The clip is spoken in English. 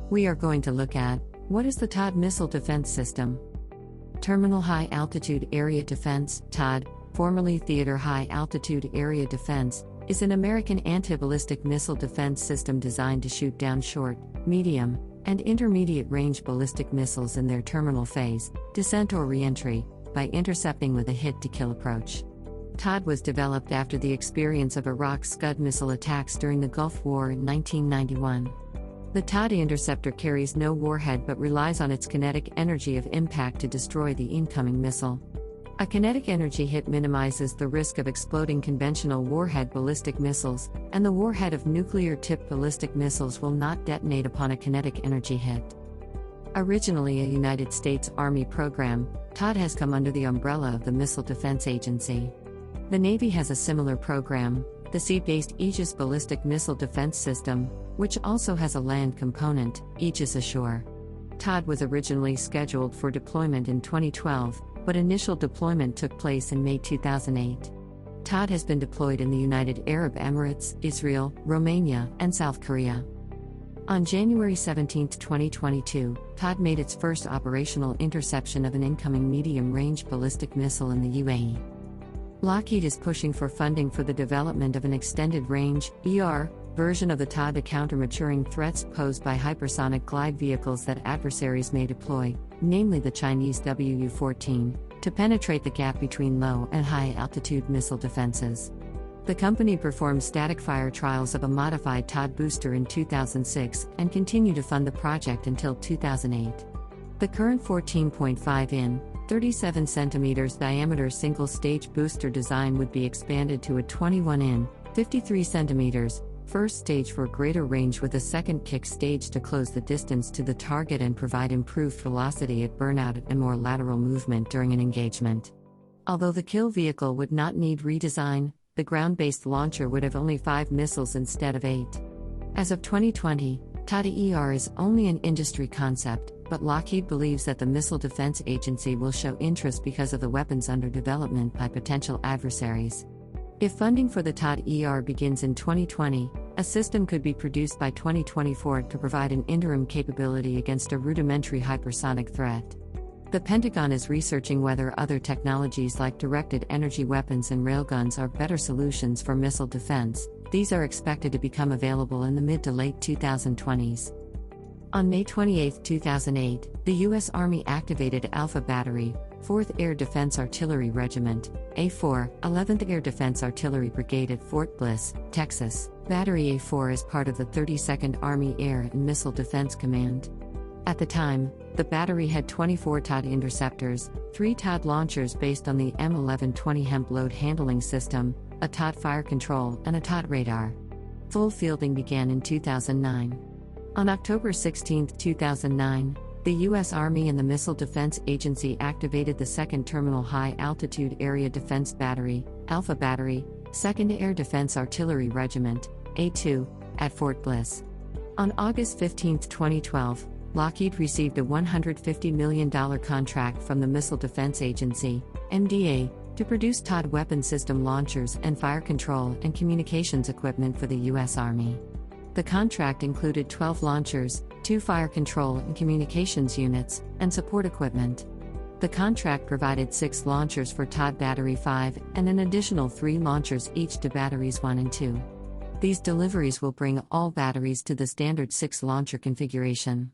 We are going to look at what is the thaad missile defense system? Terminal High Altitude Area Defense, thaad, formerly Theater High Altitude Area Defense, is an American anti-ballistic missile defense system designed to shoot down short, medium, and intermediate-range ballistic missiles in their terminal phase, descent or reentry, by intercepting with a hit-to-kill approach. thaad was developed after the experience of Iraq's Scud missile attacks during the Gulf War in 1991. The thaad interceptor carries no warhead but relies on its kinetic energy of impact to destroy the incoming missile. A kinetic energy hit minimizes the risk of exploding conventional warhead ballistic missiles, and the warhead of nuclear-tipped ballistic missiles will not detonate upon a kinetic energy hit. Originally a United States Army program, thaad has come under the umbrella of the Missile Defense Agency. The Navy has a similar program, the sea-based Aegis ballistic missile defense system, which also has a land component, Aegis ashore. thaad was originally scheduled for deployment in 2012, but initial deployment took place in May 2008. thaad has been deployed in the United Arab Emirates, Israel, Romania, and South Korea. On January 17, 2022, thaad made its first operational interception of an incoming medium-range ballistic missile in the UAE. Lockheed is pushing for funding for the development of an extended-range version of the thaad to counter maturing threats posed by hypersonic glide vehicles that adversaries may deploy, namely the Chinese WU-14, to penetrate the gap between low and high-altitude missile defenses. The company performed static fire trials of a modified thaad booster in 2006 and continued to fund the project until 2008. The current 14.5-in, 37 cm diameter single-stage booster design would be expanded to a 21-in, 53 cm, first stage for greater range with a second kick stage to close the distance to the target and provide improved velocity at burnout and more lateral movement during an engagement. Although the kill vehicle would not need redesign, the ground-based launcher would have only 5 missiles instead of 8. As of 2020, thaad is only an industry concept, but Lockheed believes that the Missile Defense Agency will show interest because of the weapons under development by potential adversaries. If funding for the thaad begins in 2020, a system could be produced by 2024 to provide an interim capability against a rudimentary hypersonic threat. The Pentagon is researching whether other technologies like directed energy weapons and railguns are better solutions for missile defense. These are expected to become available in the mid to late 2020s. On May 28, 2008, the U.S. Army activated Alpha Battery, 4th Air Defense Artillery Regiment, A4, 11th Air Defense Artillery Brigade at Fort Bliss, Texas. Battery A4 is part of the 32nd Army Air and Missile Defense Command. At the time, the battery had 24 thaad interceptors, 3 thaad launchers based on the M1120 HEMP load handling system, a thaad fire control, and a thaad radar. Full fielding began in 2009. On October 16, 2009, the U.S. Army and the Missile Defense Agency activated the 2nd Terminal High Altitude Area Defense Battery, Alpha Battery, 2nd Air Defense Artillery Regiment, A2, at Fort Bliss. On August 15, 2012, Lockheed received a $150 million contract from the Missile Defense Agency, MDA, to produce thaad weapon system launchers and fire control and communications equipment for the U.S. Army. The contract included 12 launchers, 2 fire control and communications units, and support equipment. The contract provided 6 launchers for thaad Battery 5 and an additional 3 launchers each to Batteries 1 and 2. These deliveries will bring all batteries to the standard 6-launcher configuration.